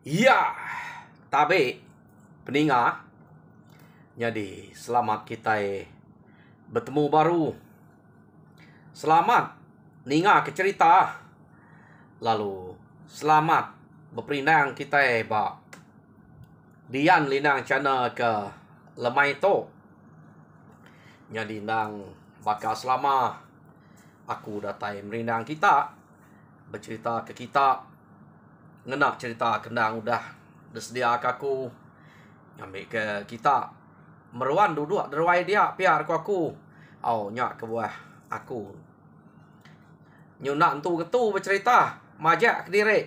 Iya, tapi peninga. Jadi selamat kita bertemu baru. Selamat ninga ke cerita. Lalu selamat berperindang kita ba Dian linang channel ke lemai to. Jadi nang bakal selama aku datai merindang kita bercerita ke kita ngenak cerita kendang udah sedia aku ambil ke kita meruan duduk derwai dia piar aku nyak ke buah aku nyunak tu ketu bercerita majak ke diri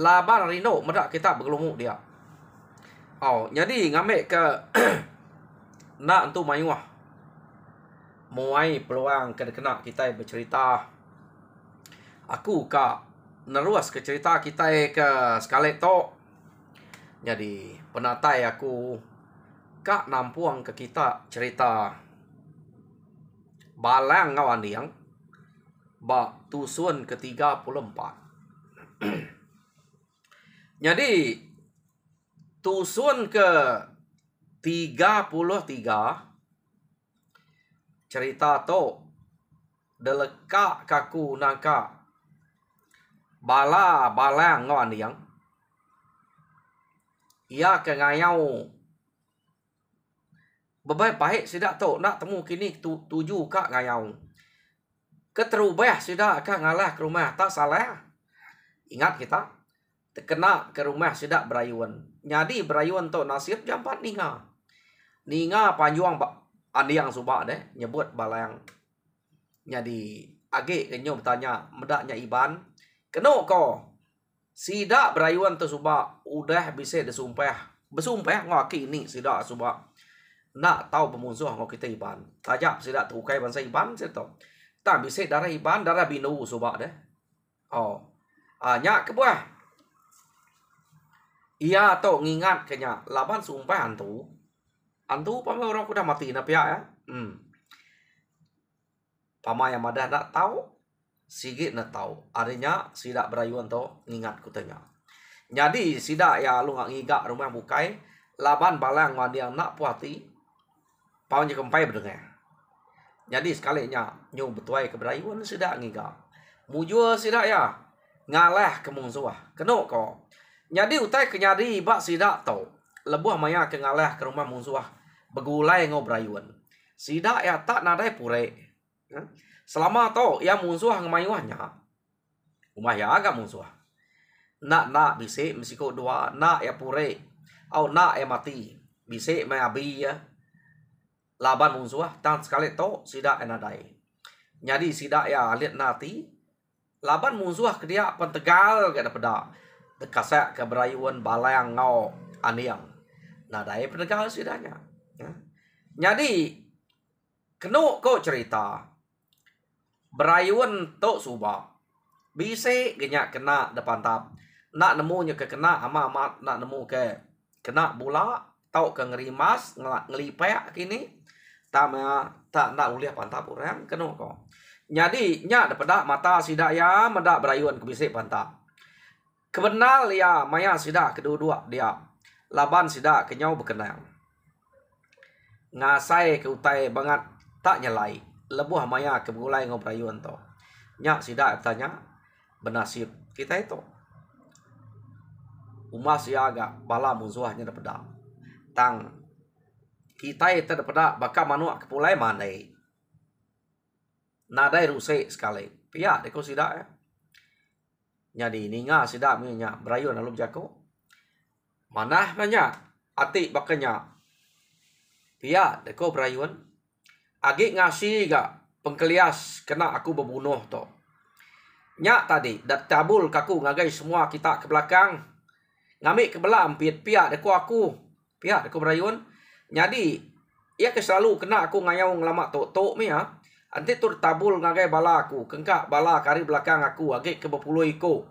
laban rino medak kita bergelumuk dia jadi ngambil ke nak tu mayuah muai peluang kena kita bercerita aku kak neruas ke cerita kita ke sekali to. Jadi penatai aku kak nampuang ke kita cerita balang ngawan yang bak tusun ke-34. Jadi tusun ke-33 cerita to deleka kaku nangka balang ngawan yang ia ke ngayau baik sidak to nak temu kini tuju kak ngayau keterubah sidak kak ngalah ke rumah tak salah ingat kita terkena ke rumah sidak berayuan jadi berayuan to nasib jampat ninga panjuang andiang subak deh nyebut balang jadi age kenyo bertanya medaknya iban keno ko sidak berayuan tu subak udah bisa besumpah ngaki ini sidak subak nak tahu pemusuh ngok kita iban tajak sidak tukai bangsa iban situ tak bisa darah iban darah binu subak deh nyak ke buah iya to ngingat kenya laban sumpah antu pamai orang udah mati na pihak ya pamai yang madah nak tahu sigit na tahu artinya sidak berayuan to ngingat kutanya jadi sidak ya lu ngak ngigak rumah bukai laban balang wadi yang nak puati pawon je kempai berdengar jadi sekalinya nyu betuai ke berayuan sidak ngigak mujur sidak ya ngalah ke musuh keno ko jadi utai kenyadi bak sidak to lebuh maya ke ngalah ke rumah musuh begulai ngo berayuan sidak ya tak nadai pure selama to ya musuh ngemayuahnya umah ya agak musuh nak bisik mesiko dua nak ya pure nak ya mati bisik mai abi ya laban musuh tang sekali to sidak enadai jadi sidak ya lihat nati laban musuh ke dia pentegal ke peda dekasak ke berayuan balang ngau aniang nadai pentegal sidaknya jadi keno ko cerita berayuan to subak bise genyak kena depan tap nak nemunya ke kena ama nak nemu ke kena bola tau ke ngerimas ngelipek kini tak nak uliah pantap orang keno ko jadi nya daripada mata sidak ya medak berayuan ke bise pantap kebenal ya maya sidak kedua-dua dia laban sidak kenyau berkenang ngasai ke utai banget tak nyelai lebuh maya ke begulai ngau berayuan to nyak sidak tanya benasib kita itu umas ya agak bala musuhnya daripada tang kita itu daripada bakal manuak kepulai mandai nadai rusik sekali pihak deko sidak ya jadi ninga sidak minya berayuan lalu jako manah nanya ati bakanya pihak deko berayuan agi ngasih gak pengkelias kena aku berbunuh to nyak tadi dat tabul kaku ngagai semua kita ke belakang ngambil ke belam pihak deko aku pihak deko berayuan jadi ia ke selalu kena aku ngayau ngelamak tok mi ya anti tur tabul ngagai bala aku kengkak bala kari belakang aku agi ke berpuluh iko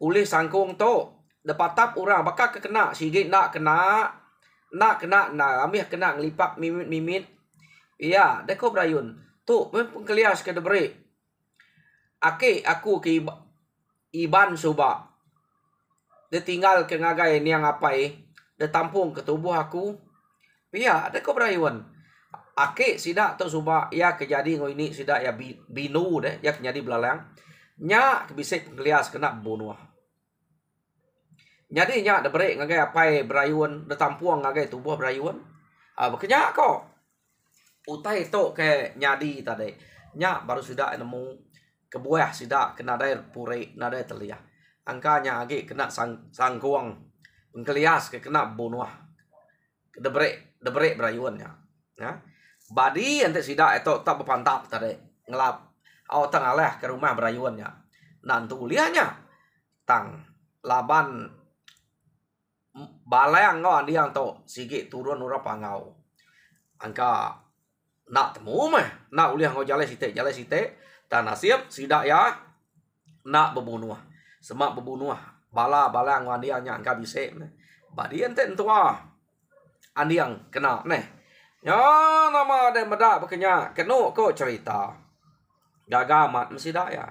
ulih sangkung to depatap orang bakal kena sigit nak kena ambil kena ngelipak mimit iya deko berayun tu pengkelias ke deberi aku ke iban subak dia tinggal ke ngagai niang apai, dia tampung ke tubuh aku. Pia, dia ko berayuan. Ake sida to suba ya kejadi ngo ini sida ya binu deh ya kejadi belalang. Nya kebisik ngelias kena bunuh. Jadi nya de brek ngagai apai berayuan, de tampuang ngagai tubuh berayuan. Bekenya ko. Utai to ke nyadi tadi. Nya baru sida nemu kebuah sida kena daer pure nadai telia. Angkanya agi kena sangkuang ngelias ke kena bunuh. De brek berayuannya. Ya. Badi ente sida itu tak berpantap tadi ngelap au tang aleh ke rumah berayuannya nantu lianya tang laban balang ngau andi yang to sigi turun ura pangau angka nak temu mah nak uliah ngau jale site dan nasib sida ya nak berbunuh semak berbunuh bala ngau andi yang angka bise badi ente entua andi yang kena neh. Ya nama ada medak bekenya kenu ko cerita. Gaga mat mesti dak ya.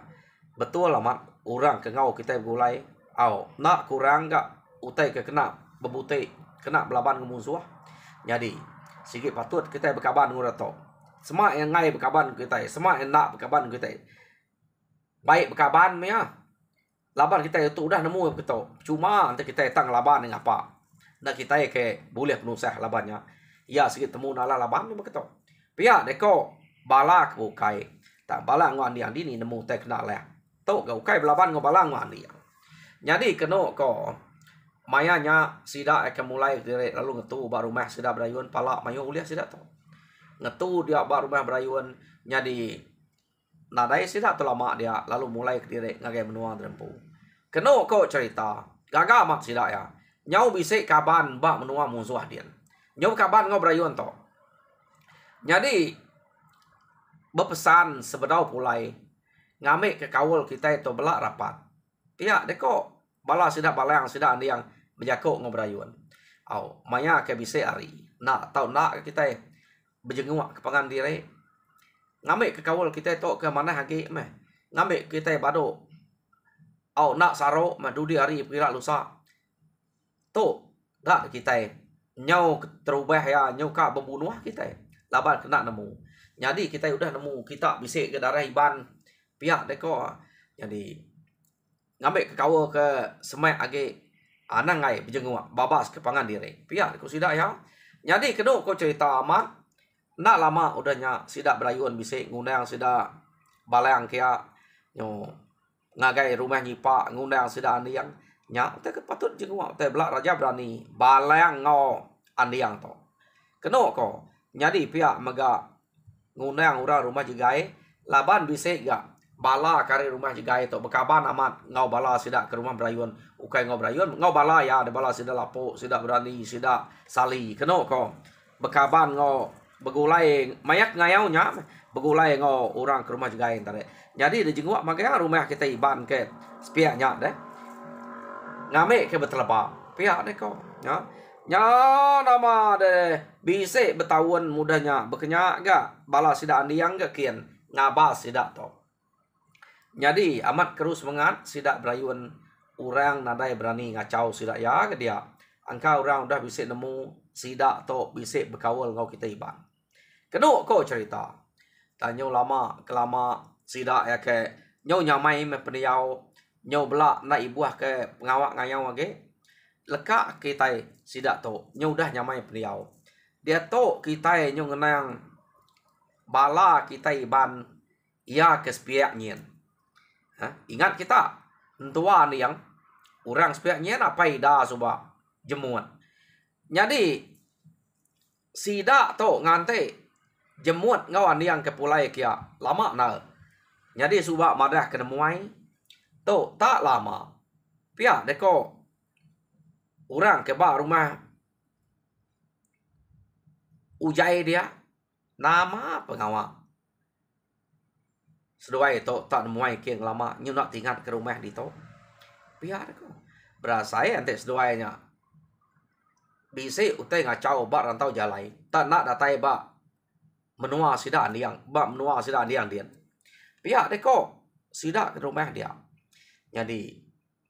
Betul lah mat orang ke ngau kita gulai. Au nak kurang gak utai ke kena bebute kena belaban ke musuh. Jadi sikit patut kita berkaban ngura to. Semak yang ngai berkaban kita, semak yang nak berkaban kita. Baik berkaban ya. Laban kita itu udah nemu kita. Cuma nanti kita tang laban yang apa. Nak kita ke boleh penusah labannya. Ya sikit temu nala laban ni begitu. Pia deko bala ku kai. Tak bala ngan dia ni nemu tek nak leh. Tok kau kai belaban ngo bala ngan dia. Jadi keno ko mayanya sida akan mulai dari lalu ngetu baru mah sida berayun pala mayo uliah sida to. Ngetu dia baru mah berayun jadi nadai sida tu lama dia lalu mulai ke diri ngagai menua drempu. Keno ko cerita gaga mak sida ya. Nyau bisik kaban ba menua musuh dia. Nyau kaban ngau berayuan to. Jadi berpesan sebedau pulai ngamik ke kawul kita itu belak rapat. Pihak deko bala sida balang sida andi yang berjakok ngau berayuan. Au maya ke bise ari. Nak tau nak kita berjenguk ke pangan diri. Ngamik ke kawul kita itu ke mana hagi meh. Ngamik kita bado. Au nak saro mah dudi hari kira lusa. Tu dak kita nyau terubah ya nyau ka membunuh kita laban kena nemu jadi kita udah nemu kita bisik ke darah iban pihak deko jadi ngambil ke kawa ke semak age anangai berjenguk babas ke pangan diri pihak deko sida ya jadi kedua ko cerita amat nak lama udahnya sida berayuan bisik ngundang sida balang kia nyo ngagai rumah nyipa ngundang sida andi yang nya te patut jenguk te belak raja berani balang ngo andi yang to keno ko nyadi pihak mega ngundang ura rumah jegai laban bisik ga bala kare rumah jegai to bekaban amat ngau bala sida ke rumah berayuan ukai ngau berayuan ngau bala ya de bala sida lapo sida berani sida sali keno ko bekaban ngau begulai mayak ngayau nya begulai ngau orang ke rumah jegai tare jadi de jenguk mega rumah kita iban ke spiak nya deh ngame ke betelapa pihak deh ko ya nya nama de bisik bertahun mudahnya bekenya ga bala sida andi yang ga kian ngabas sida to jadi amat kerus mengat sida berayuan orang nadai berani ngacau sida ya ke dia angka orang udah bisik nemu sida to bisik berkawal ngau kita iban kedua ko cerita tanyo lama kelama sida ya ke nyau nyamai me peniau nyau belak na ibuah ke pengawak ngayau age leka kita sida to nyau dah nyamai peniau dia to kita nyau ngenang bala kita iban ia ke spiak nyen ingat kita entua ni yang orang spiak nyen apa ida suba jemuan jadi sida to ngante jemuat ngau andi yang ke pulai kia lama na jadi suba madah kena muai to tak lama pia deko orang ke ba rumah ujai dia nama pengawal seduai to tak muai kieng lama nyu nak tinggal ke rumah di to pia deko berasa ante seduainya bisi utai ngacau ba rantau jalai tak nak datai ba menua sida andiang ba menua sida andiang dia pihak deko sida ke rumah dia jadi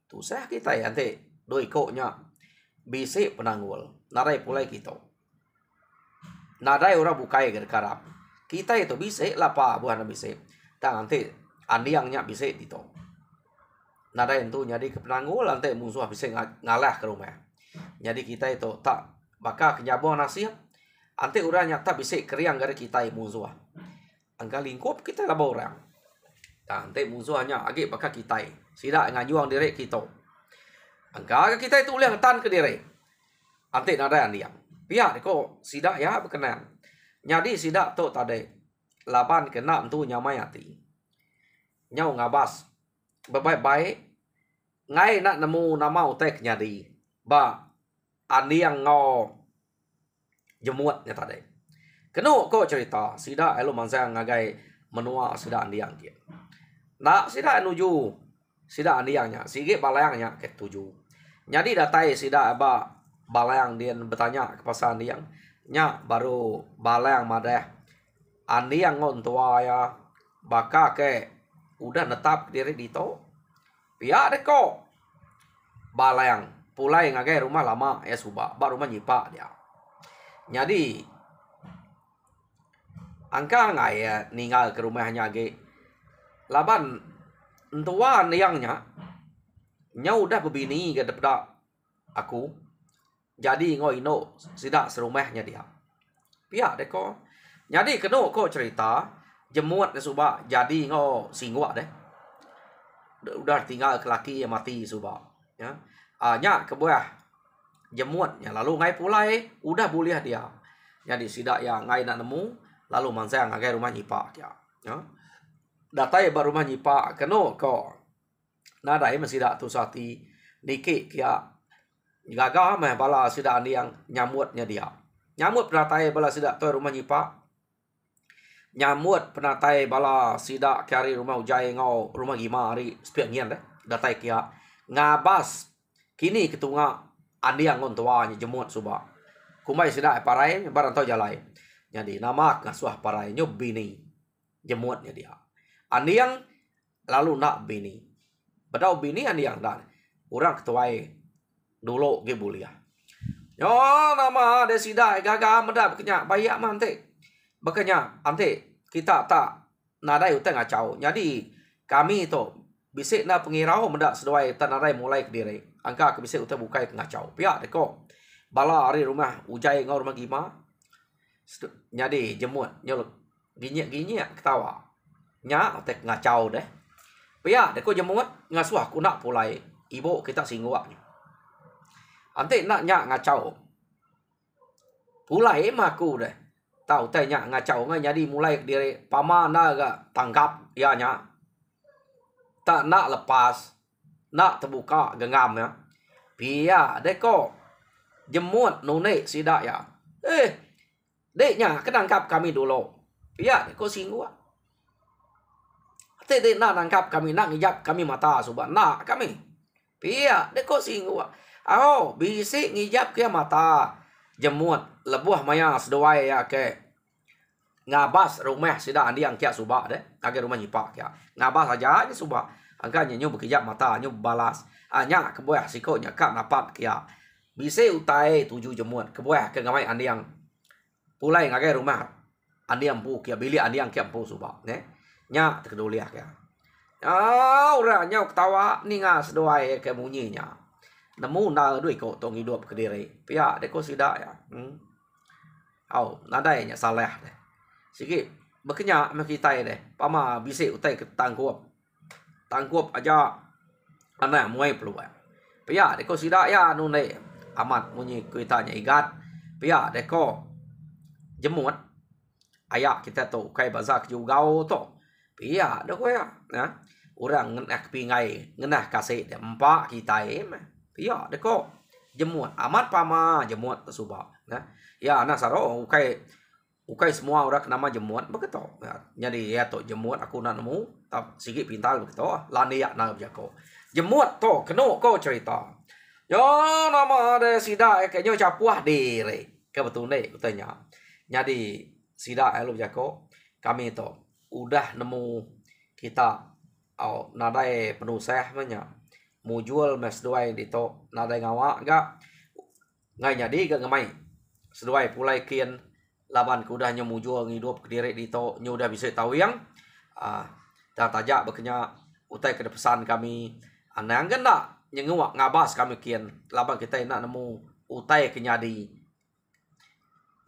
tu sah kita ya ante doi koknya bisik penanggul narai pulai kita nadai orang bukai gerkarap kita itu bisik lapa bukan bisik tang nanti andiangnya bisik itu nadai itu jadi ke penanggul nanti musuh bisik ngalah ke rumah jadi kita itu tak bakal kenyabong nasib nanti orangnya tak bisik keriang dari kita musuh angka lingkup kita lah orang nanti musuhnya agak bakal kita sidak ngajuang diri kita angka kita itu ulang tan ke diri nanti nadai andiang pihak ko sidak ya berkenan jadi sidak tu tadi laban kena tu nyamai hati nyau ngabas baik-baik ngai nak nemu nama utek nyadi ba andiang ngo jemuatnya tadi kenu ko cerita sidak elo mansang ngagai menua sidak andiang dia nak sidak nuju sidak andiangnya sige balayangnya ke tuju jadi datai sidak ba balayang dia bertanya ke pasal andiang nya baru balayang madah andiang ngon tua ya baka ke udah netap diri dito pihak deko balayang pulai ngagai rumah lama ya subak ba rumah nyipak dia jadi angka ngai ya ninggal ke rumahnya ge laban tua andiangnya nya udah berbini ke depan aku jadi ngoino sidak serumahnya dia pihak deko jadi keno ko cerita jemuat subak jadi ngo singwa deh udah tinggal ke laki yang mati subak ya nya kebuah jemuatnya lalu ngai pulai udah boleh dia jadi sidak yang ngai nak nemu lalu mansang ngagai rumah nyipak dia ya datai baru rumah nyipak keno ko nadai masih dak tu sati niki kia gagal mah bala sidak andiang nyamutnya dia nyamut penatai bala sidak tu rumah nyipak nyamut penatai bala sidak kari rumah ujai ngau rumah gima hari sepian deh datai kia ngabas kini ketunga andiang ngon tuanya jemut subak kumai sidak parai barang tau jalai jadi nama ngasuh parai nyob bini jemutnya dia andiang lalu nak bini bedau bini andiang dan orang ketuai dulu ge bulia yo nama de sidak gaga medap kenya bayak mante bekenya ante kita tak nadai utang ngacau jadi kami tu bisik na pengirau mendak seduai tanadai mulai ke diri angka ke bisik utang bukai ngacau pihak deko bala hari rumah ujai ngau rumah gima jadi jemut nyolok ginyak ketawa nya tek ngacau deh pihak deko jemut ngasuh aku nak pulai ibu kita singguaknya ante nak nyak ngacau pulai maku deh tahu teh nyak ngacau ngai jadi mulai diri pama naga tangkap ya nya tak nak lepas nak terbuka genggam ya pia deko jemut nune sidak ya deknya kenangkap kami dulu pia deko singgu ate dek nak nangkap kami nak ngijap kami mata subhan nak kami pia deko singgu oh bisik ngijap ke mata jemut lebuh maya sedoai ya ke ngabas rumah sidak andiang kia subak deh agak rumah nyipak kia ngabas aja ni subak angkanya nyu bekijap mata nyu balas anya kebuah sikonya kak napat kia bisik utai tuju jemut kebuah ke ngamai andiang pulai ngagai rumah andiang pu kia bili andiang kia pu subak ne nya terkeduliah kia orang nya ketawa ninga sedoai ke munyinya nemu na duit ko tong hidup ke diri pihak deko sidak ya nadai nya salah deh sikit berkenyak mak kita deh pama bisik utai ke tangkup aja anak muai peluang pihak deko sidak ya nune amat munyi kuitanya igat pihak deko jemut ayak kita tu kai bazak jugau tu pihak deko ya orang ngenah pingai ngenah kasih dia empak kita pihak deko jemut amat pama jemut tersubak ya anak saro ukai semua orang nama jemut begitu jadi ya tu jemut aku nak nemu tak sikit pintal begitu lani ya nak berjako jemut tu keno ko cerita yo nama ada sidak kayaknya capuah diri kebetulan katanya jadi sidak elu berjako kami tu udah nemu kita nadai penusah banyak mujul mes seduai dito nadai ngawa ga ngai nyadi ga ngamai seduai pulai kian laban kudah nyo mujul ngidup kediri dito nyo udah bisa tahu yang dah tajak bekenya utai ke pesan kami anang ganda nyenguak ngabas kami kian laban kita nak nemu utai kenyadi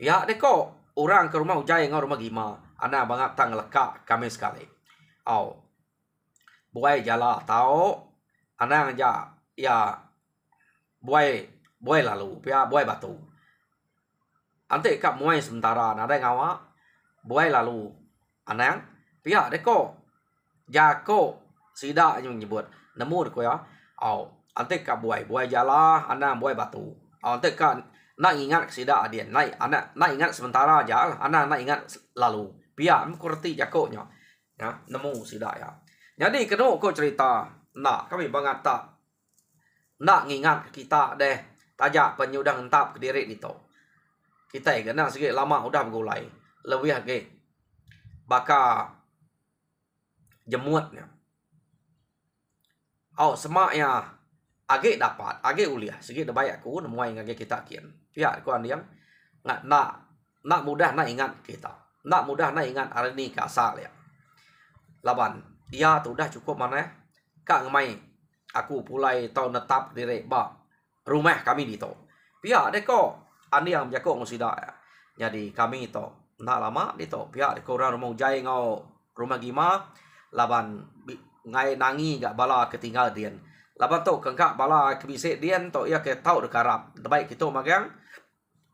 ya deko orang ke rumah ujai ngau rumah gima ana bangat tang lekak kami sekali buai jala tau ana ja ya buai lalu pia buai batu ante kap muai sementara nada ngawa buai lalu anang pia deko jako sida yang nyebut nemu deko ya ante kap buai jala ana buai batu ante kan nak ingat sida adian nak ingat sementara aja ana nak ingat lalu pia kurti jakonya ya nemu sida ya jadi kena ko cerita nak kami bangat tak nak ngingat kita deh tajak penyudang entap kediri itu kita kena sikit lama udah bergulai lebih lagi baka jemutnya semak ya age dapat age uliah sikit baik aku nemuai ngage kita kian pihak kuan yang nak mudah nak ingat kita nak mudah nak ingat hari ni kasar ya laban ya tu dah cukup mana kak ngemai aku pulai tau netap diri ba rumah kami di to pihak deko ani yang jago ngusida ya jadi kami to nak lama di to pihak deko orang rumah ujai ngau rumah gima laban ngai nangi gak bala ketinggal dian laban to kengkak bala kebisik dian to ia ke tau dekarap baik kita magang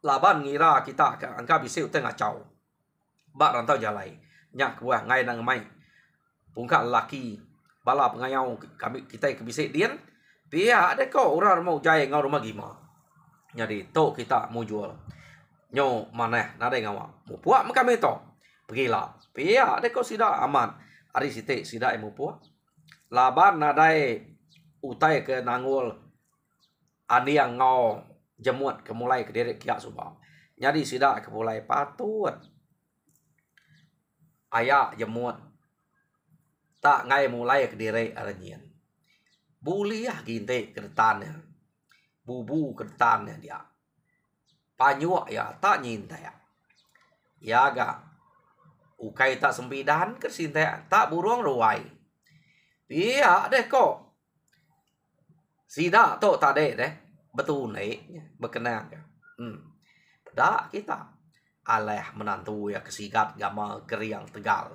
laban ngira kita angka bisik uteng ngacau bak rantau jalai nyak buah ngai nang mai pungka laki bala pengayau kami kita kebisik dian pihak deko orang rumah ujai ngau rumah gima jadi to kita mau jual nyo mana nade ngawa mu puak kami to pergilah pihak deko sida aman hari site sida mu puak laban nadai utai ke nangul ani yang ngau jemut kemulai ke diri kiak subang jadi sida kemulai patut ayak jemut tak ngai mulai ke diri aranyian buliah ginte kertannya bubu kertannya dia panyuak ya tak nyinta ya ga ukai tak sembidan kersinta tak burung ruai iya deh kok sida to tade deh betul nih berkenang ya dak kita aleh menantu ya kesigat gama keriang tegal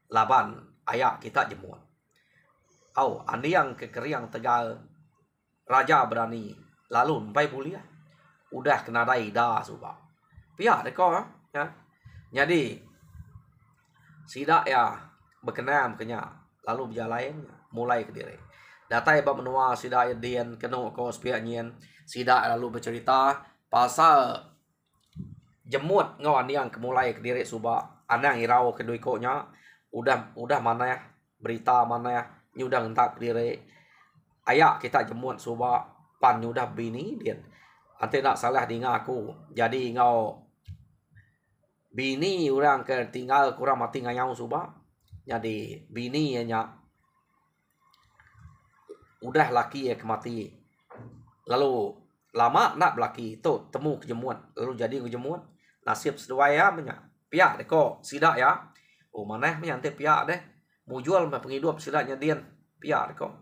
laban ayak kita jemut ani yang ke keriang tegal raja berani lalu sampai kuliah udah kena dai dah subang pihak deko ya jadi sida ya berkenam kenya lalu berjalan mulai ke diri datai bab menua sida dian kena ko spianyen sida lalu bercerita pasal jemut ngawan yang kemulai ke diri suba anang irau kedui konya udah mana ya berita mana ya nyudah entak diri ayak kita jemut suba pan nyudah bini dian ante nak salah dinga aku jadi ngau bini orang ke tinggal kurang mati ngayau suba jadi bini nya udah laki ya kemati lalu lama nak belaki tu temu kejemut lalu jadi kejemut nasib seduai ya menya pihak deko sida ya maneh menya ante pihak deh mujual mah penghidup sida nya dian pihak deko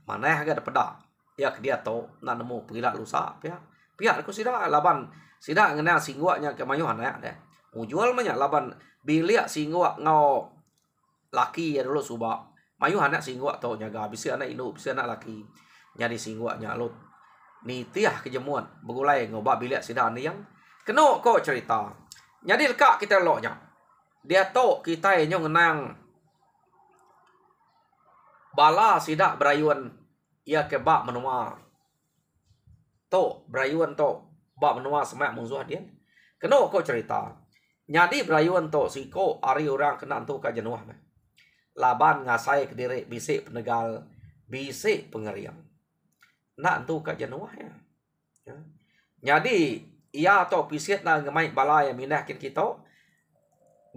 maneh agak peda ya ke dia to nak nemu pergilah lusa pihak deko sida laban sida ngena singguaknya ke mayuhan ya deh mujual menya laban bilik singguak ngau laki ya dulu suba mayu anak singguak to nyaga bisi anak induk bisi anak laki nyari singguaknya lu nitiah kejemuan begulai ngobak bilik sida yang kena kok cerita jadi lekak kita loknya dia to kita nyo ngenang bala sida berayuan ia ke bak menua to berayuan to bak menua semak musuh dia kena kok cerita nyadi berayuan to siko ari orang kena tu ka jenuah laban ngasai ke diri bisik penegal bisik pengeriang nak tu ka jenuah ya jadi ia to pisit na ngemai balai minah kin kita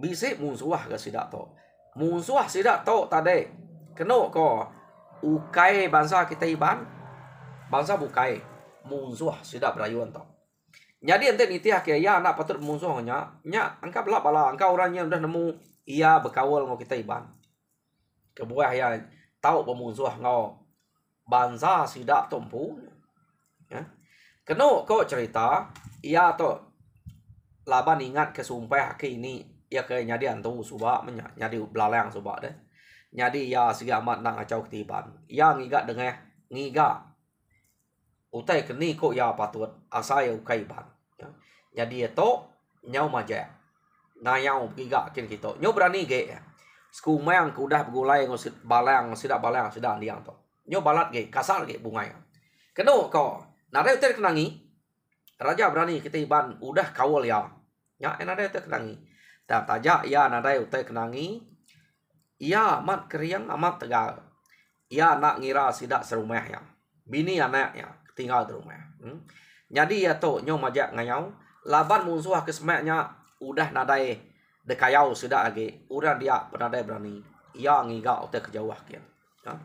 bisik musuh ke sida to musuh sida to tade kena ko ukai bangsa kita iban bangsa bukai musuh sida berayuan to. Jadi ente nitiah ke ya anak patut musuhnya nya angka belak bala angka orangnya udah nemu ia berkawal ngau kita iban. Kebuah ya tahu pemusuh ngau bangsa sida tumpu. Ya. Keno kau cerita ia to laban ingat ke sumpah ke ini ya ke nyadi antu subak nyadi belalang subak deh. Nyadi ya sigi amat nak ngacau ketiban. Ya ngiga dengeh ngiga utai keni kok ya patut asai ukai ban. Ya. Jadi itu nyau maja. Ngayau giga kin kita. Nyau berani ge. Skumang kudah begulai ngosit balang sida andiang to. Nyau balat ge kasar ge bungai. Keno ko nare utai kenangi. Raja berani kita iban udah kawal ya. Ya nare utai kenangi. Dan tajak ya nare utai kenangi. Ia amat keriang amat tegal. Ia nak ngira sidak serumah ya. Bini anaknya tinggal di rumah. Jadi ya to nyau majak ngayau. Laban musuh kesemaknya udah nadai dekayau sidak lagi. Udah dia penadai berani. Ia ngiga utai kejauh kian. Ya.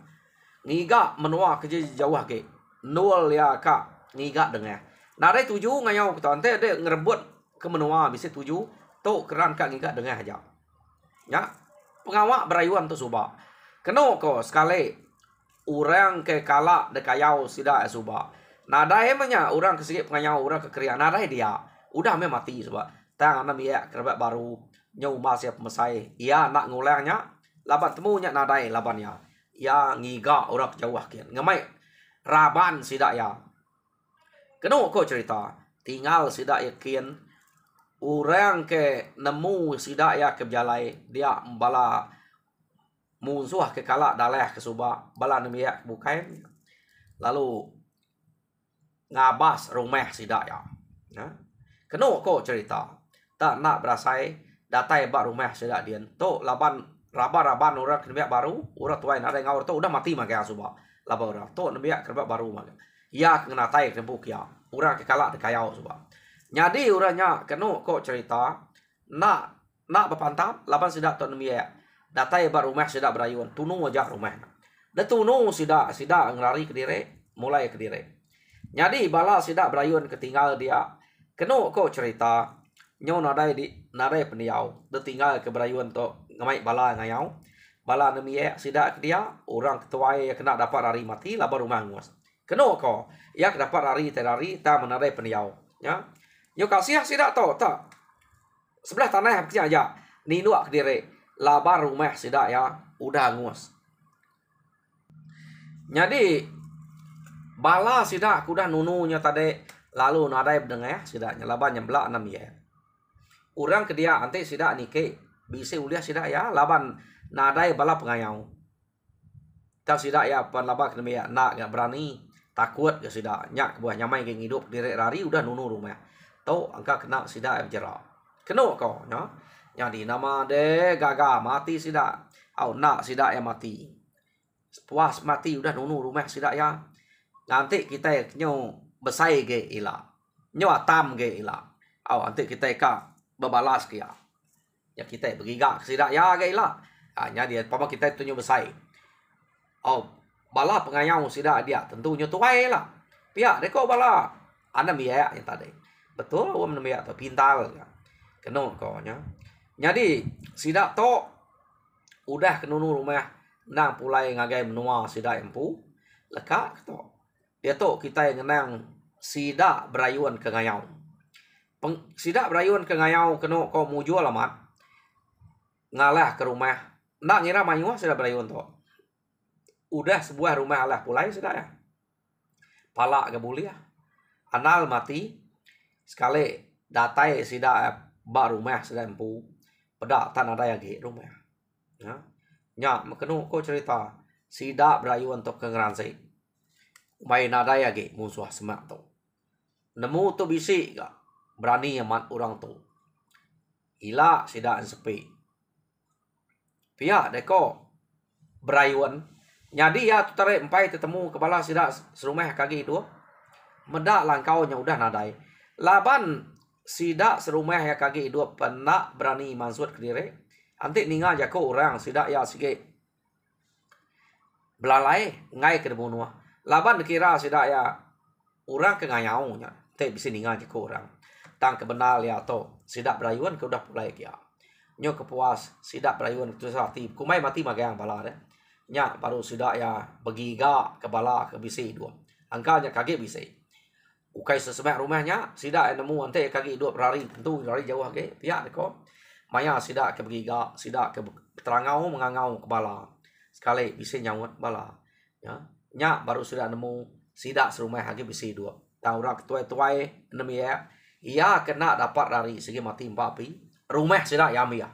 Ngiga menua ke jauh ke. Nol ya kak ngiga dengar. Nadai tuju ngayau kita ante dia ngerebut ke menua bisa tuju. To keran kak ngiga dengar aja. Ya. Pengawak berayuan tu subak. Keno ko sekali orang ke kalak dekayau sida subak. Nadai emangnya orang kesikit pengayau orang kekerian. Nadai dia udah me mati subak. Tang anak dia kerebak baru nyau masih mesai. Ia nak ngulangnya laban temunya nadai labannya. Ia ngiga orang jauh kian. Ngamai raban sida ya. Keno ko cerita tinggal sida yakin orang ke nemu sida ya ke jalai dia bala musuh ke kalak dalah ke subak bala nemi ya bukain lalu ngabas rumah sida ya. Keno ko cerita tak nak berasai datai ba rumah sida dia to laban raban orang nemi baru orang tuai ada ngawur to udah mati maka subak laban orang to nemi ya kerba baru maka ya kena tai ke buk ya orang ke kalak dekayau subak. Jadi uranya keno kok cerita nak berpantap laban sidak ton mia datai bar rumah sidak berayun tunu aja rumah. Da tunu sidak ngelari ke dire mulai ke dire. Jadi bala sidak berayun ketinggal dia keno kok cerita nyau nadai peniau da tinggal ke berayun to ngamai bala ngayau bala nemia sidak ke dia orang ketuai kena dapat lari mati laban rumah nguas. Keno kok ya dapat lari terari ta menadai peniau ya. Yo kasih sidak to tak sebelah tanah kecil aja ni nuak kediri labar rumah sidak ya udah ngus. Jadi bala sidak kudah nununya tadi lalu nadai dengar sidaknya laban nyembelak enam ya. Orang ke dia ante sidak nike bisa uliah sidak ya laban nadai bala pengayau. Tak sidak ya pan labak demi ya nak gak berani takut ke sidak nyak buah nyamai ke hidup diri rari udah nunu rumah. Tau angka kena sida jerak. Keno kau no. Jadi nama de gaga mati sida. Au nak sida yang mati. Puas mati udah nunu rumah sida ya. Nanti kita nyo besai ge ila. Nyo atam ge ila. Au nanti kita ka bebalas ke ya. Ya kita begiga sida ya ge ila. Hanya dia papa kita itu nyo besai. Au bala pengayau sida dia tentunya tuai lah. Pihak deko bala. Ana biaya yang tadi. Betul awam nemi atau pintal ya. Keno konya. Jadi sidak to udah kenunu rumah nang pulai ngagai menua sidak empu leka to. Dia to kita yang ngenang sidak berayuan ke ngayau. Sidak berayuan ke ngayau keno ko muju alamat. Ngalah ke rumah. Nak ngira mayuah sidak berayuan to. Udah sebuah rumah alah pulai sidak ya. Pala ke buliah. Anal mati sekali datai sida ba rumah sida empu pada tan ada lagi rumah ya nya makenu ko cerita sida berayuan untuk ke ngeransi main ada lagi musuh semak tu nemu tu bisi gak berani amat orang tu ila sida sepi pihak deko berayuan jadi ya tu tarik empai ketemu kepala sida serumah kaki itu medak langkaunya udah nadai laban sidak serumah ya kaki dua penak berani mansut ke diri. Antik ninga jako orang sidak ya sikit belalai ngai ke debu laban kira sida ya orang ke ngayau nya te bisa ninga je ko orang tang ke benal ya to sida berayuan ke udah pulai kia nyo kepuas sida berayuan tu sati kumai mati magang bala de nya baru sida ya begiga ke bala ke bisi dua angkanya kaget bisi ukai sesemak rumahnya sida nemu ante kaki dua berari tentu lari jauh ke pihak deko maya sida ke begiga sida ke terangau mengangau ke bala sekali bisa nyawat bala ya nya baru sudah nemu sida serumah hagi bisi dua tahu rak tuai nemi ya ia kena dapat dari segi mati papi rumah sida yami ya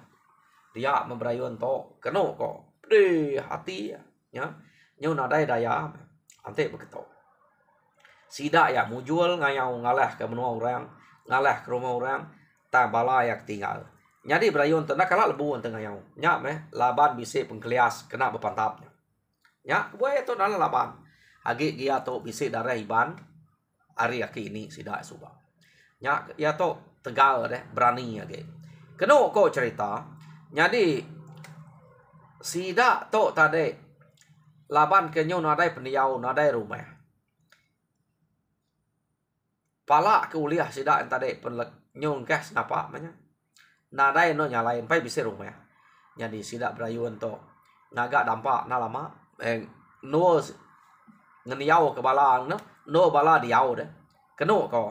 dia memberayun to keno kok deh hati ya nyu nadai daya ante begitu sida ya mujual ngayau ngalah ke menua orang ngalah ke rumah orang tak bala yak tinggal jadi berayun tena kala lebu ante ngayau nya meh laban bisi pengkelias kena bepantapnya nya buaya to nala laban agi dia to bisi darah iban hari aki ini sida suba nya ya to tegal deh berani agi keno ko cerita jadi sida to tade laban kenyo nadai pendiau nadai rumah pala kuliah sida tade penlek nyung kes napa manya nadai no nyalain pai bisa rumah jadi sida berayuan to naga dampak na lama no ngeniau ke bala no bala diau deh keno ko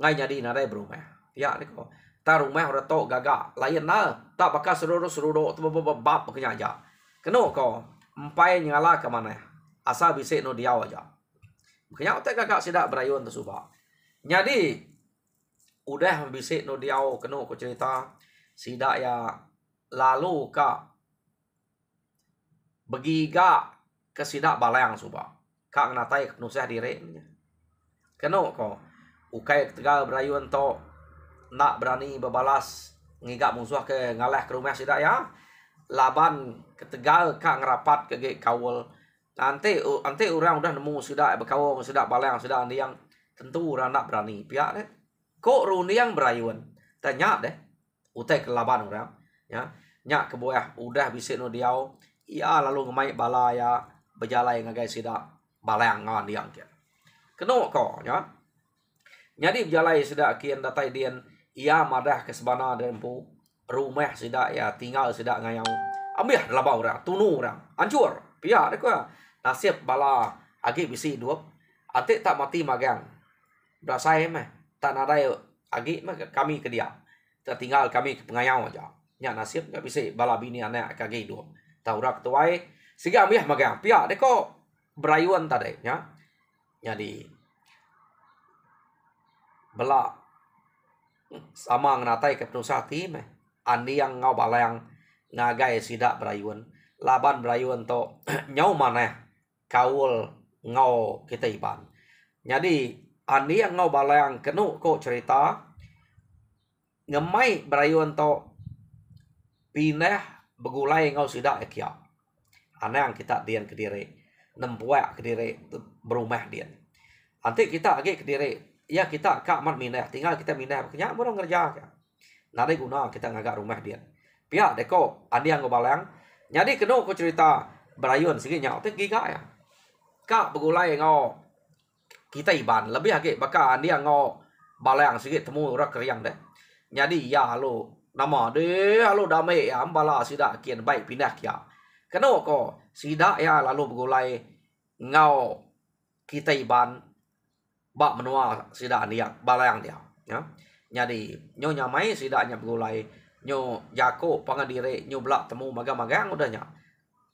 ngai jadi nadai berumah ya ni ko ta rumah ora to gaga lain na tak bakal seluruh tu bab kenya aja keno ko empai nyala ke mana asa bisa no diau aja kenya otak gaga sida berayuan tu suba jadi udah bisa no diau keno ko cerita sida ya lalu ka begiga ke sida balayang suba kak natai nusah dire keno ko ukai tegal berayuan to nak berani berbalas ngigak musuh ke ngalah ke rumah sida ya laban ketegal kak ngerapat ke kawul nanti orang udah nemu sida berkawul sida balayang sida yang tentu orang nak berani pihak deh kok runi yang berayuan tanya deh utai ke laban orang ya nya ke boyah udah bisa no diau ia lalu ngemai bala ya berjalan ngagai sida balayang ngawan diang kia keno ko ya jadi berjalan sida kian datai dian ia madah ke sebana dempu rumah sida ya tinggal sida ngayau ambil labau orang tunu orang hancur pihak deh ko nasib bala agi bisi dua ate tak mati magang berasa meh tak nadai agi mah kami ke dia tertinggal kami ke pengayau aja nya nasib nggak bisa bala bini anak kaki dua tahu rak tuai sehingga ambil magang pihak deh ko berayuan tadi ya jadi bela sama nganatai ke penusati meh andi yang ngau balayang ngagai sida berayuan laban berayuan to nyau mana kaul ngau kita iban jadi andi yang ngau balayang kenu ko cerita ngemai berayuan to pindah begulai ngau sida ekia anang kita dian kediri nempuak kediri berumah dian nanti kita agi kediri ya kita kak mat mindah tinggal kita mindah nya mau ngerja ya nade guna kita ngagak rumah dian pihak deko andi yang ngau balayang jadi kenu ko cerita berayuan segi nyau te giga ya kak begulai ngau kita iban lebih agi baka andi yang ngau balayang segi temu ora keriang deh jadi ya halo nama deh halo damai ya ambala sida kian baik pindah kia keno ko sida ya lalu begulai ngau kita iban bak menua sida andi yang balayang dia ya jadi nyo nyamai sida nya begulai nyo jako pangadire nyo belak temu magang-magang udahnya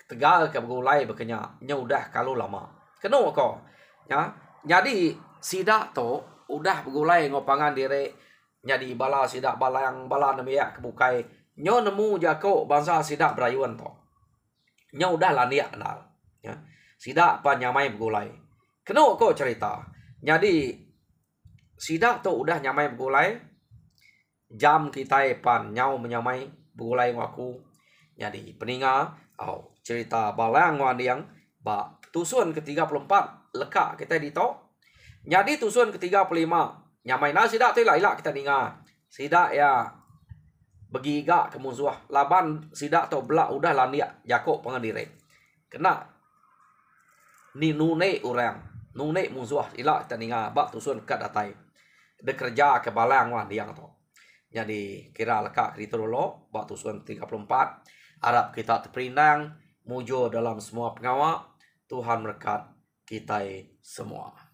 tegal ke begulai bekenya nyo udah kalau lama keno ko ya jadi sida to udah begulai ngopangan dire jadi bala sida balayang bala nemia kebukai nyo nemu jako bangsa sida berayuan to nyo udah lania kenal ya sida apa nyamai begulai keno ko cerita jadi sida to udah nyamai begulai jam kita pan nyau menyamai begulai ngaku jadi peninga cerita balayang wandiang ba tusun ke-34 lekak kita di to jadi tusun ke-35 nyamai na sida tu lah kita ninga sida ya begiga ke musuh laban sida to belak udah landia jako pengadire kena ni nune orang nune musuh ila taninga bak tusun kat datai de kerja ke balang wan diang to. Jadi kira lekak kita dulu bak tusun 34 harap kita terperinang mujo dalam semua pengawak. Tuhan berkat kita semua.